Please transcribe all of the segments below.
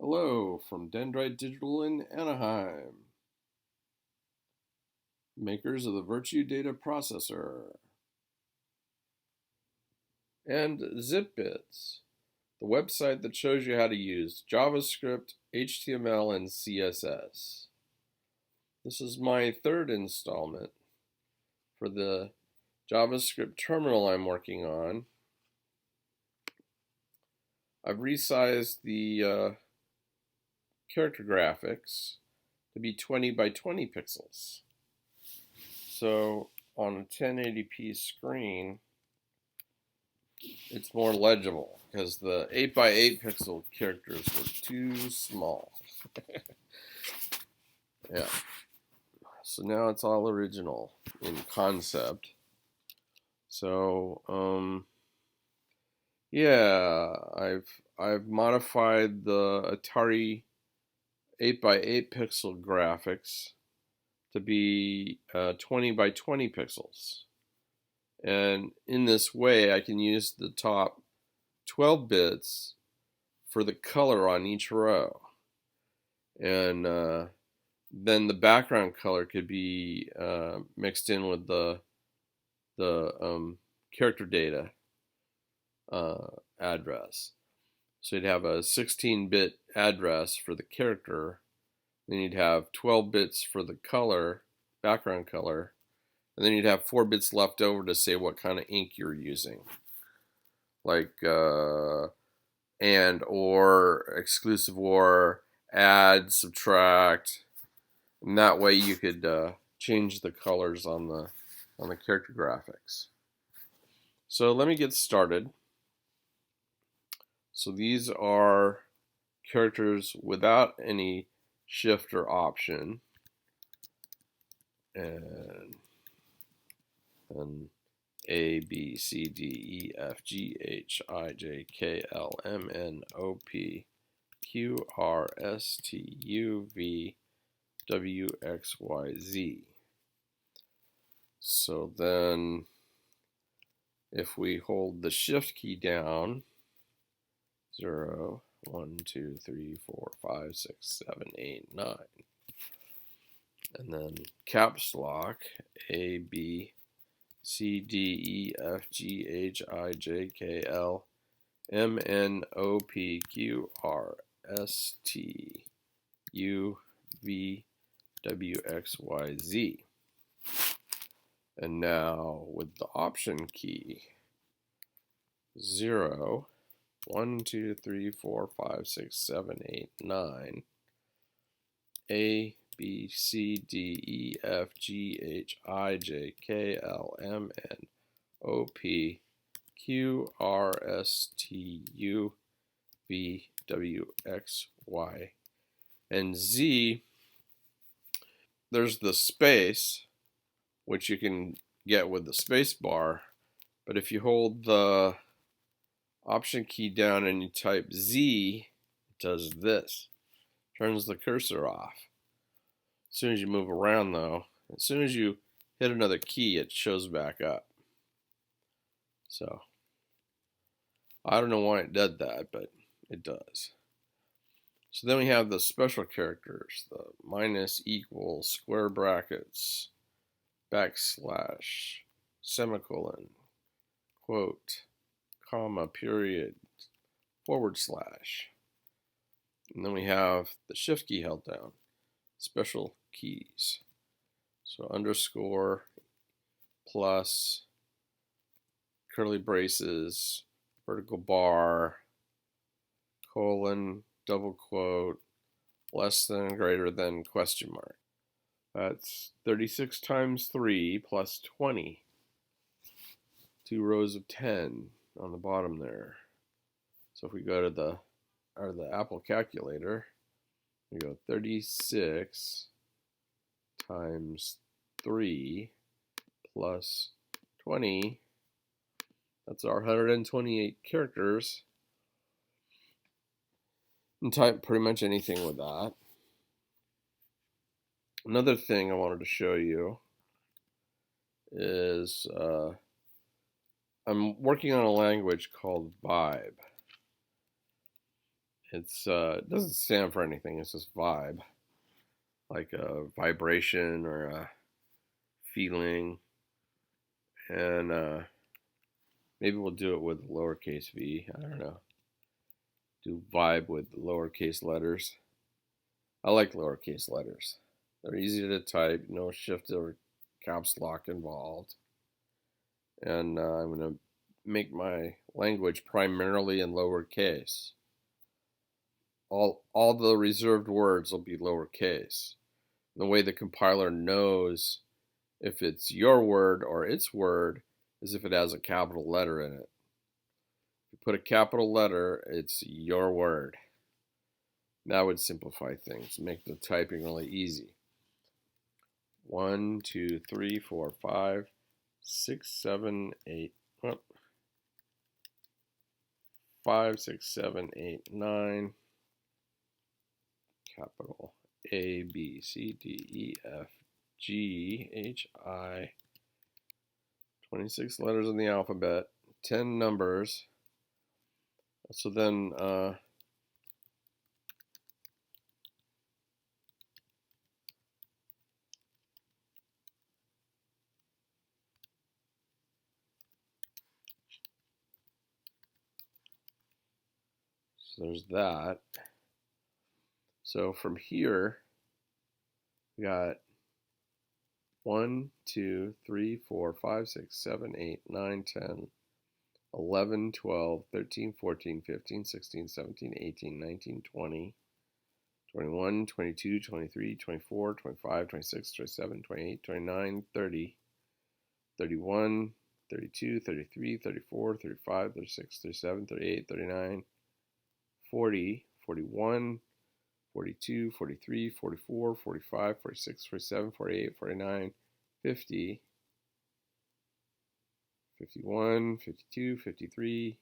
Hello from Dendrite Digital in Anaheim, makers of the Virtue Data Processor, and ZipBits, the website that shows you how to use JavaScript, HTML, and CSS. This is my third installment for the JavaScript Terminal I'm working on. I've resized the character graphics to be 20 by 20 pixels. So on a 1080p screen, it's more legible because the 8 by 8 pixel characters were too small. Yeah. So now it's all original in concept. So yeah, I've modified the Atari 8 by 8 pixel graphics to be 20 by 20 pixels. And in this way, I can use the top 12 bits for the color on each row. And then the background color could be mixed in with the character data address. So you'd have a 16-bit address for the character, then you'd have 12 bits for the color, background color, and then you'd have 4 bits left over to say what kind of ink you're using, like and, or, exclusive or, add, subtract, and that way you could change the colors on the character graphics. So let me get started. So these are characters without any shift or option, and then A, B, C, D, E, F, G, H, I, J, K, L, M, N, O, P, Q, R, S, T, U, V, W, X, Y, Z. So then if we hold the shift key down, 0, 1, 2, 3, 4, 5, 6, 7, 8, 9. And then caps lock, A, B, C, D, E, F, G, H, I, J, K, L, M, N, O, P, Q, R, S, T, U, V, W, X, Y, Z. And now with the option key, 0, 1, 2, 3, 4, 5, 6, 7, 8, 9, A, B, C, D, E, F, G, H, I, J, K, L, M, N, O, P, Q, R, S, T, U, V, W, X, Y, and Z. There's the space, which you can get with the space bar, but if you hold the option key down and you type Z, it does this. Turns the cursor off. As soon as you move around though, as soon as you hit another key, it shows back up. So I don't know why it did that, but it does. So then we have the special characters, the minus, equal, square brackets, backslash, semicolon, quote, comma, period, forward slash. And then we have the shift key held down, special keys. So underscore, plus, curly braces, vertical bar, colon, double quote, less than, greater than, question mark. That's 36 times 3 plus 20. 2 rows of 10 on the bottom there. So if we go to the Apple calculator, we go 36 times 3 plus 20. That's our 128 characters. And type pretty much anything with that. Another thing I wanted to show you is I'm working on a language called Vibe. It doesn't stand for anything. It's just vibe, like a vibration or a feeling. And maybe we'll do it with lowercase v. I don't know. Do vibe with lowercase letters. I like lowercase letters. They're easy to type, no shift or caps lock involved. And I'm going to make my language primarily in lowercase. All the reserved words will be lowercase. The way the compiler knows if it's your word or its word is if it has a capital letter in it. If you put a capital letter, it's your word. That would simplify things, make the typing really easy. 1, 2, 3, 4, 5, 6, 7, 8. 5, 6, 7, 8, 9. Capital A, B, C, D, E, F, G, H, I. 26 letters in the alphabet, 10 numbers. So then so there's that. So from here, we got 1, 2, 3, 4, 5, 6, 7, 8, 9, 10, 11, 12, 13, 14, 15, 16, 17, 18, 19, 20, 21, 22, 23, 24, 25, 26, 27, 28, 29, 30, 31, 32, 33, 34, 35, 36, 37, 38, 39, 40, 41, 42, 43, 44, 45, 46, 47, 48, 49, 50, 51, 52, 53,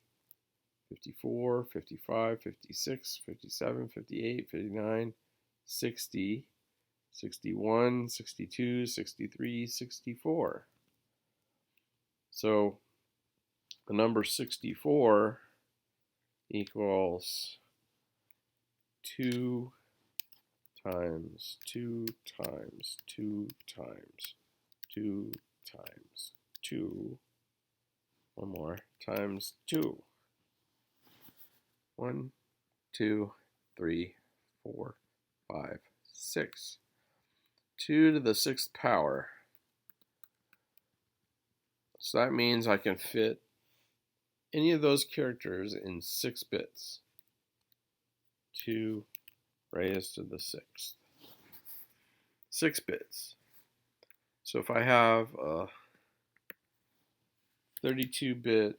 54, 55, 56, 57, 58, 59, 60, 61, 62, 63, 64. So the number 64 equals 2 times 2 times 2 times 2 times 2. One more times 2. 1, 2, 3, 4, 5, 6. 2 to the 6th power. So that means I can fit any of those characters in 6 bits. 2 raised to the 6th. 6 bits. So if I have a 32-bit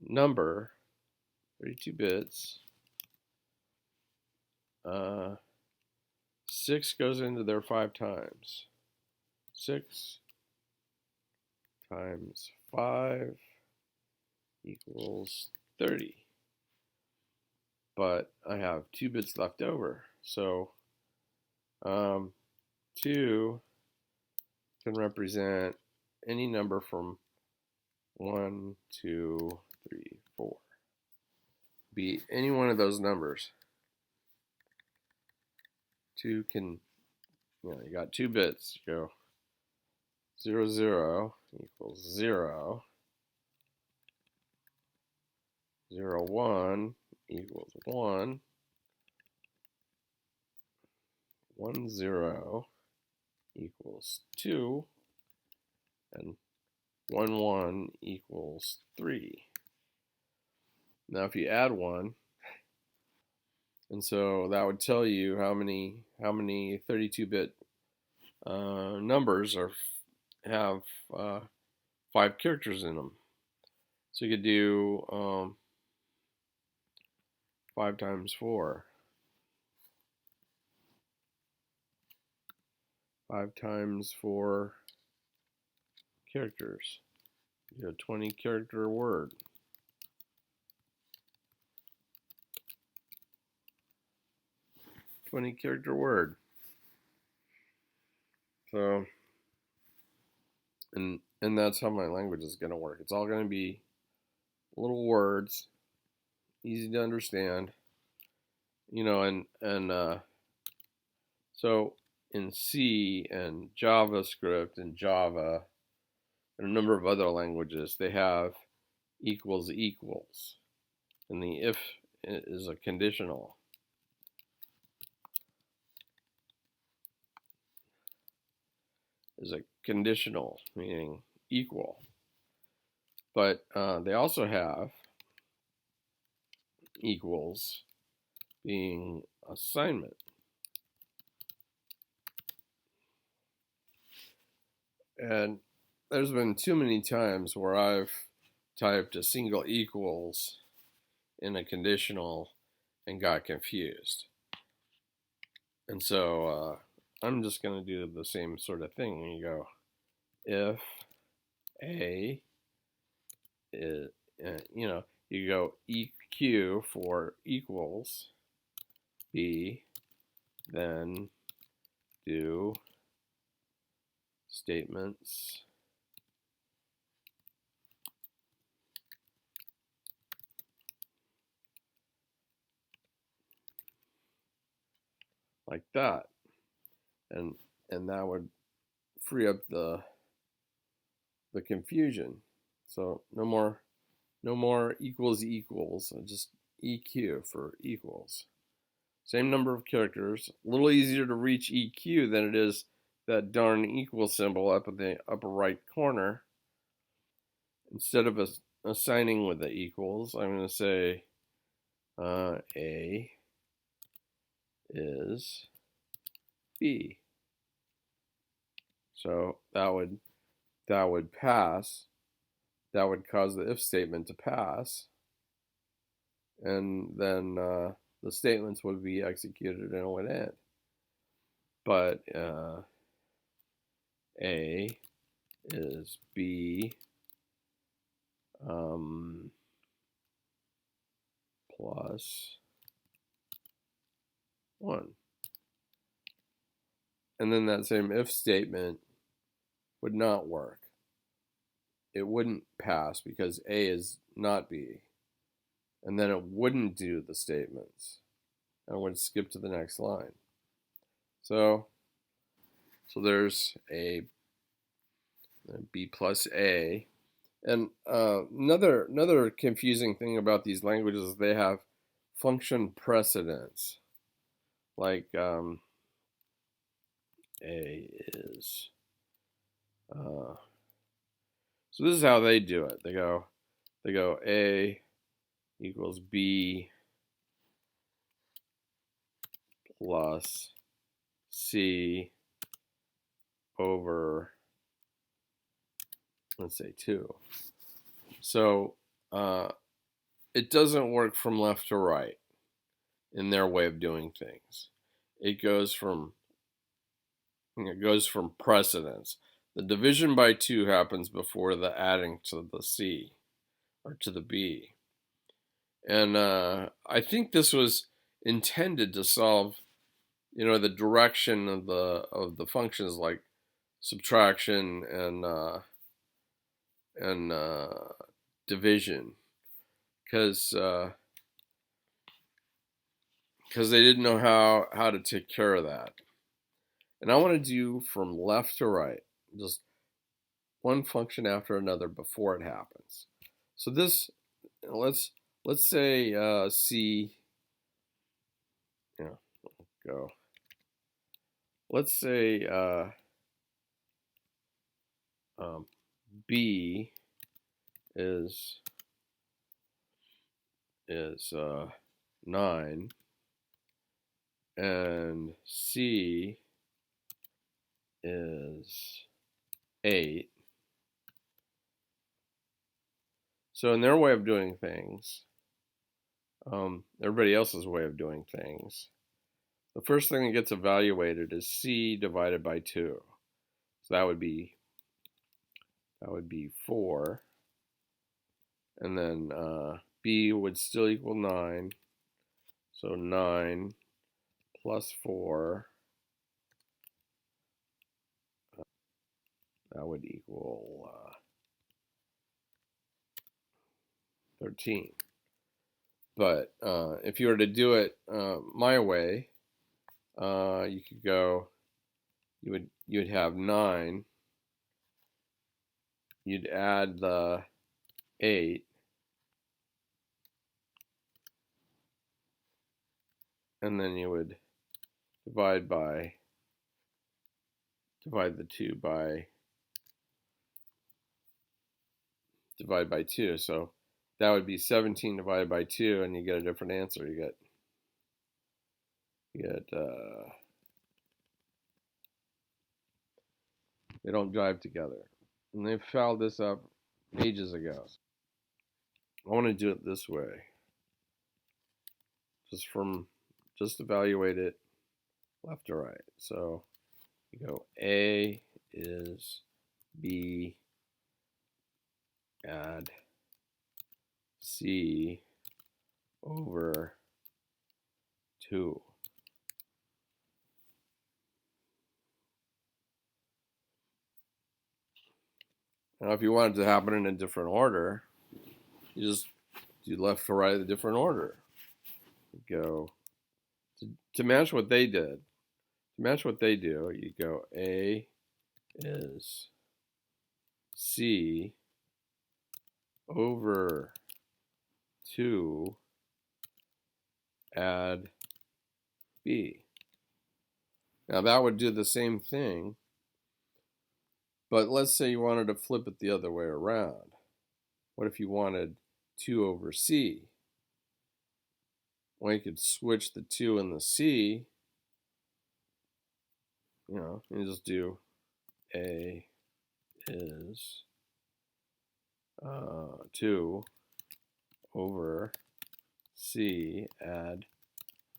number, 32 bits, 6 goes into there 5 times. 6 times 5 equals 30. But I have 2 bits left over. So 2 can represent any number from 1, 2, 3, 4. Be any one of those numbers. 2 can, you got 2 bits. You go 0, 0 equals 0. 0, 1 equals 1. 1, 0 equals 2. And 1, 1 equals 3. Now if you add 1, and so that would tell you how many 32-bit numbers have 5 characters in them. So you could do 5 times 4. 5 times 4 characters. You get a 20-character word. So, and that's how my language is going to work. It's all going to be little words, easy to understand, you know, and so in C and JavaScript and Java and a number of other languages, they have equals equals, and the if is a conditional. Is a conditional, meaning equal. But they also have equals being assignment. And there's been too many times where I've typed a single equals in a conditional and got confused. And so I'm just going to do the same sort of thing. You go, if A is, you go EQ for equals B, then do statements like that, and that would free up the confusion. So no more equals equals, just EQ for equals. Same number of characters, a little easier to reach EQ than it is that darn equal symbol up in the upper right corner. Instead of assigning with the equals, I'm going to say A is B. So that would pass. That would cause the if statement to pass, and then the statements would be executed and it would end. But A is B plus 1. And then that same if statement would not work. It wouldn't pass because A is not B. And then it wouldn't do the statements. And it would skip to the next line. So there's a B plus A. And another confusing thing about these languages is they have function precedence. Like A is. So this is how they do it. They go A equals B plus C over, let's say, 2. So it doesn't work from left to right in their way of doing things. It goes from precedence. The division by 2 happens before the adding to the C or to the B. And I think this was intended to solve, the direction of the functions like subtraction and division, because they didn't know how to take care of that. And I want to do from left to right, just one function after another before it happens. So this, let's say C, go. Let's say B is 9 and C is 8. So in their way of doing things, everybody else's way of doing things, the first thing that gets evaluated is C divided by 2. So that would be 4. And then B would still equal 9. So 9 plus 4, that would equal 13. But if you were to do it my way, you could go, you'd have 9, you'd add the 8, and then you would divide the 2 by, divide by 2. So that would be 17 divided by 2, and you get a different answer. You get they don't drive together. And they fouled this up ages ago. I want to do it this way. Just evaluate it left to right. So you go A is B add C over 2. Now if you want it to happen in a different order, you just do left to right in a different order. You go to match what they did. To match what they do, you go A is C over 2 add B. Now that would do the same thing, but let's say you wanted to flip it the other way around. What if you wanted 2 over C? Well, you could switch the 2 and the C, you just do A is 2 over C add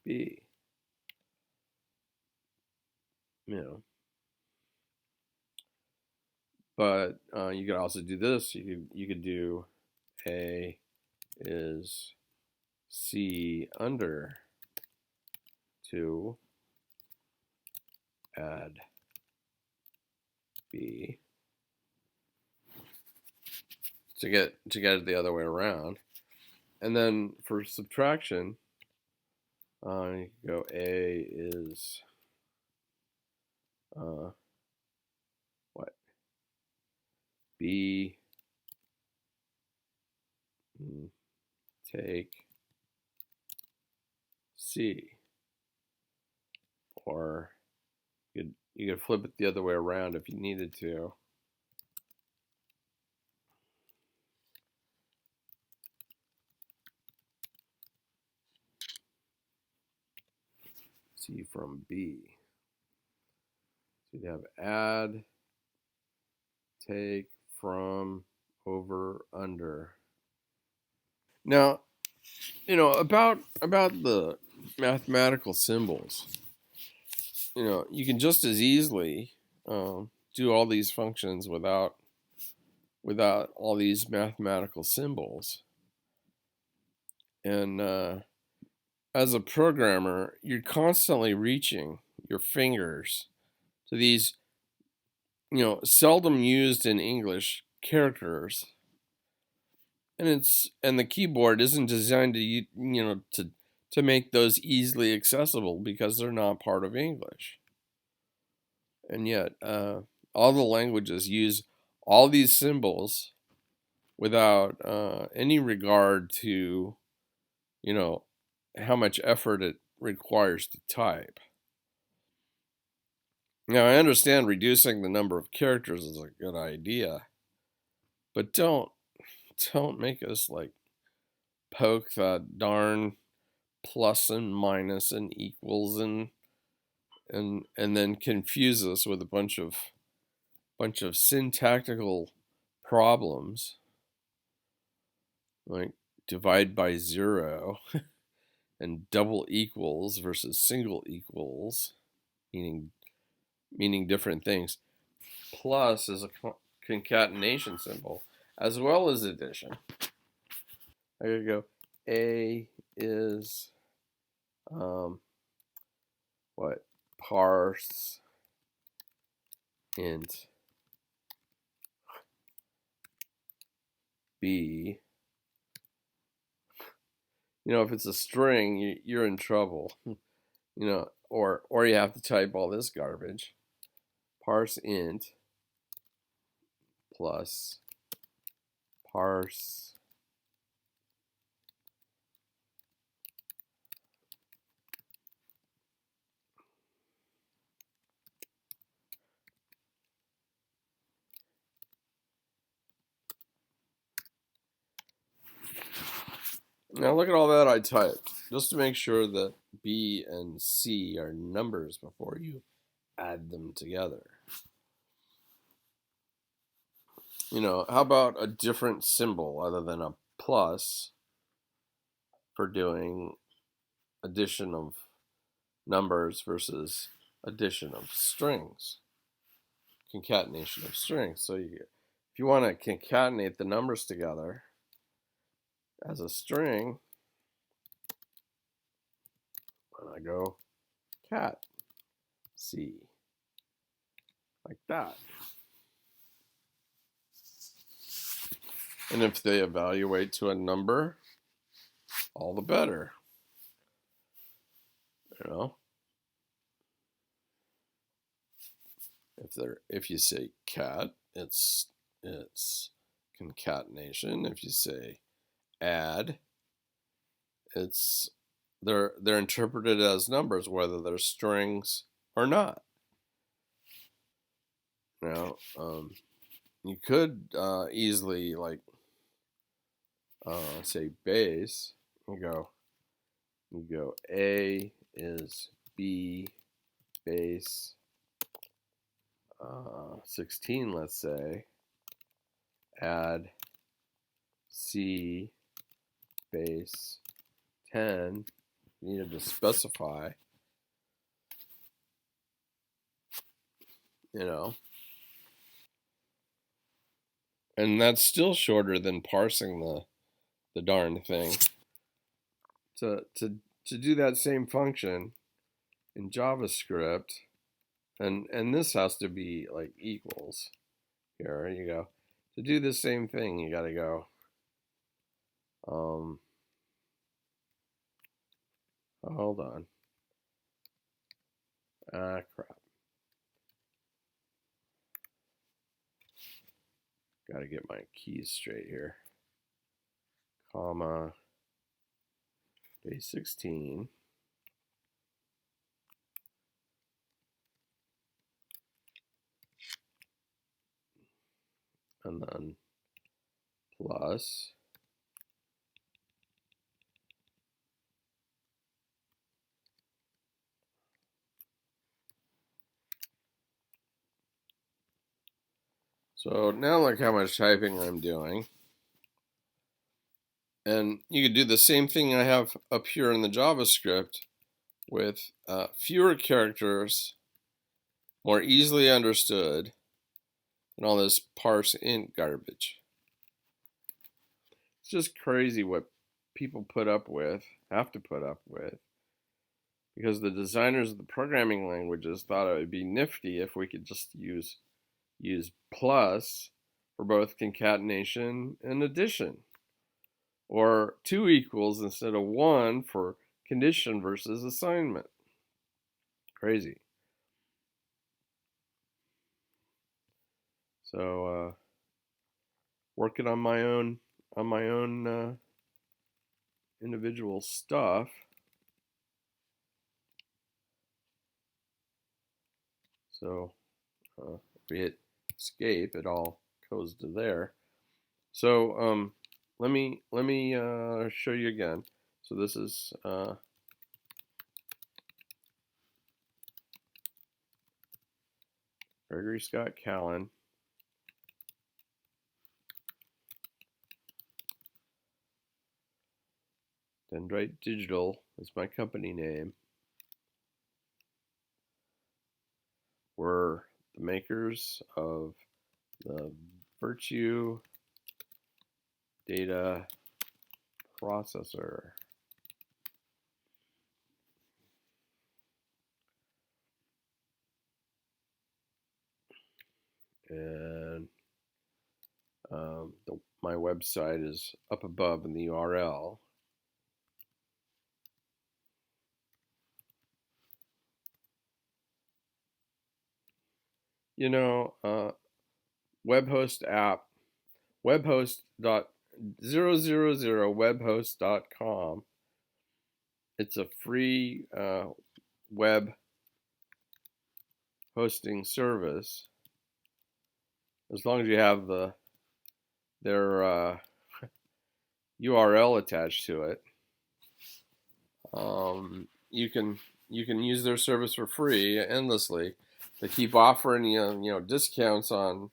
B. But you could also do this. You could do A is C under 2 add B to get it the other way around. And then for subtraction, you go A is what? B take C. Or you could flip it the other way around if you needed to. C from B. So you'd have add, take, from, over, under. Now, about the mathematical symbols, you can just as easily do all these functions without all these mathematical symbols. And as a programmer, you're constantly reaching your fingers to these, seldom used in English characters. And the keyboard isn't designed to make those easily accessible because they're not part of English. And yet, all the languages use all these symbols without any regard to, how much effort it requires to type. Now, I understand reducing the number of characters is a good idea, but don't make us poke that darn plus and minus and equals and then confuse us with a bunch of syntactical problems like divide by 0 and double equals versus single equals, meaning different things. Plus is a concatenation symbol as well as addition. I gotta go A is what? Parse int B if it's a string, you're in trouble. Or you have to type all this garbage. Parse int plus parse Now look at all that I typed, just to make sure that B and C are numbers before you add them together. How about a different symbol other than a plus for doing addition of numbers versus addition of strings, concatenation of strings. So if you want to concatenate the numbers together as a string, I go cat C, like that. And if they evaluate to a number, all the better. If you say cat, it's concatenation. If you say add, they're interpreted as numbers, whether they're strings or not. Now, you could easily say base. You go A is B base 16, let's say. Add C base 10. You needed to specify, and that's still shorter than parsing the darn thing. To do that same function in JavaScript, and this has to be like equals. Here you go. To do the same thing, you got to go. Hold on. Crap. Got to get my keys straight here. Comma. Base 16. And then plus. So now look how much typing I'm doing. And you could do the same thing I have up here in the JavaScript with fewer characters, more easily understood, and all this parse int garbage. It's just crazy what people have to put up with, because the designers of the programming languages thought it would be nifty if we could just use plus for both concatenation and addition, or 2 equals instead of 1 for condition versus assignment. Crazy. So working on my own individual stuff. So if we hit escape, it all goes to there. So let me show you again. So this is Gregory Scott Callan. Dendrite Digital is my company name. We're the makers of the Virtue Data Processor. And my website is up above in the URL. you know, webhost app, webhost.000webhost.com. It's a free web hosting service, as long as you have their URL attached to it. You can use their service for free endlessly. They keep offering you discounts on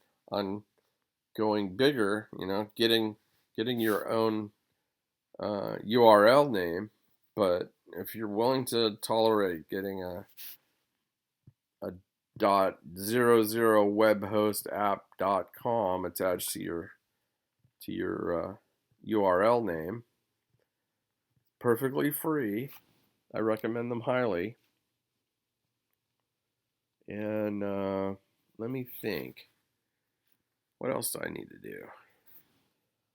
going bigger. Getting your own URL name. But if you're willing to tolerate getting a .00webhostapp.com attached to your URL name, perfectly free. I recommend them highly. And let me think. What else do I need to do?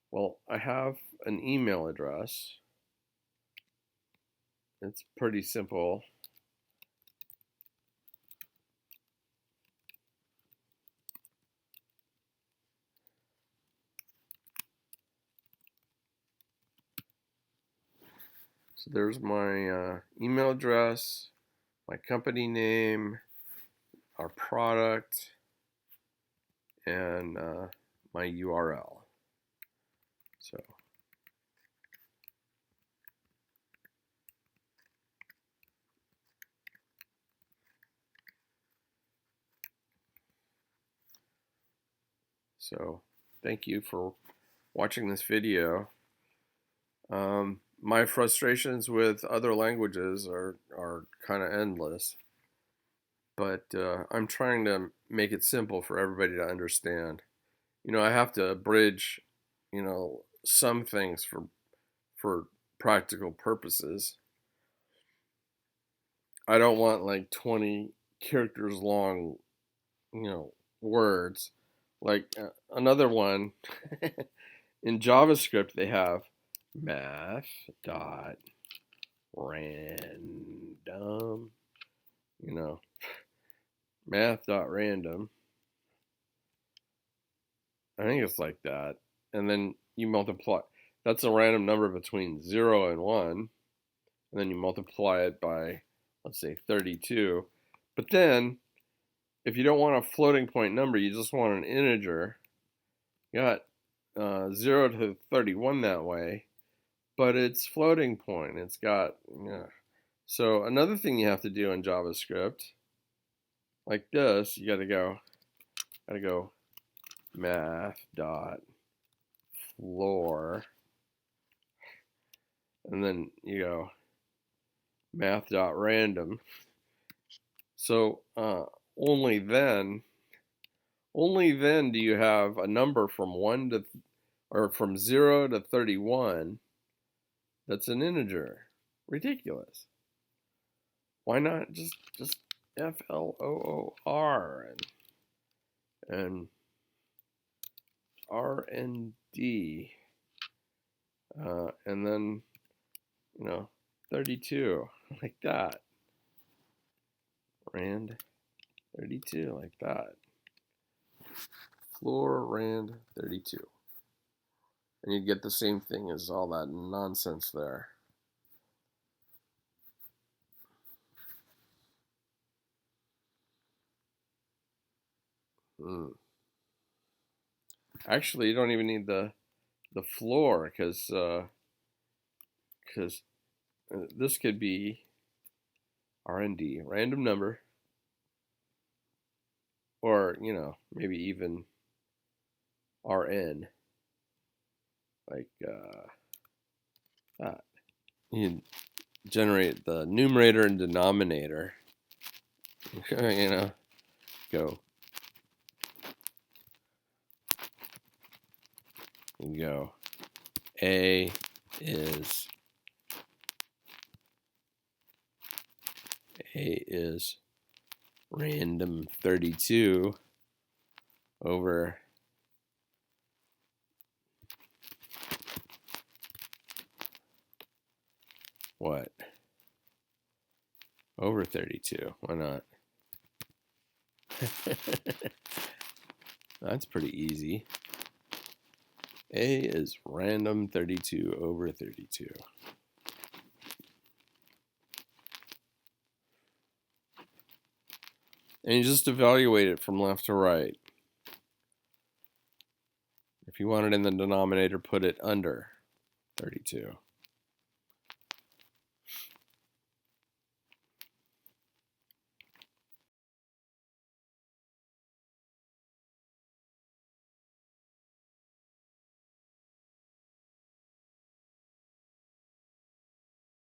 Well, I have an email address. It's pretty simple. So there's my email address, my company name, our product, and my URL. So thank you for watching this video. My frustrations with other languages are kind of endless, but I'm trying to make it simple for everybody to understand. I have to bridge, some things for practical purposes. I don't want like 20 characters long, words. Like another one in JavaScript, they have math.random, math.random. I think it's like that. And then you multiply. That's a random number between 0 and 1. And then you multiply it by, let's say, 32. But then, if you don't want a floating point number, you just want an integer. You got 0 to 31 that way. But it's floating point. It's got, So another thing you have to do in JavaScript, like this, you gotta go math.floor, and then you go math.random. So only then do you have a number from 0 to 31 that's an integer. Ridiculous. Why not just FLOOR and RND, and then 32 like that, rand 32 like that, floor rand 32, and you'd get the same thing as all that nonsense there. Actually, you don't even need the floor, because this could be RND, random number, or maybe even RN, like that. You generate the numerator and denominator. Go. And go. A is random 32 over what? Over 32. Why not? That's pretty easy. A is random 32 over 32. And you just evaluate it from left to right. If you want it in the denominator, put it under 32.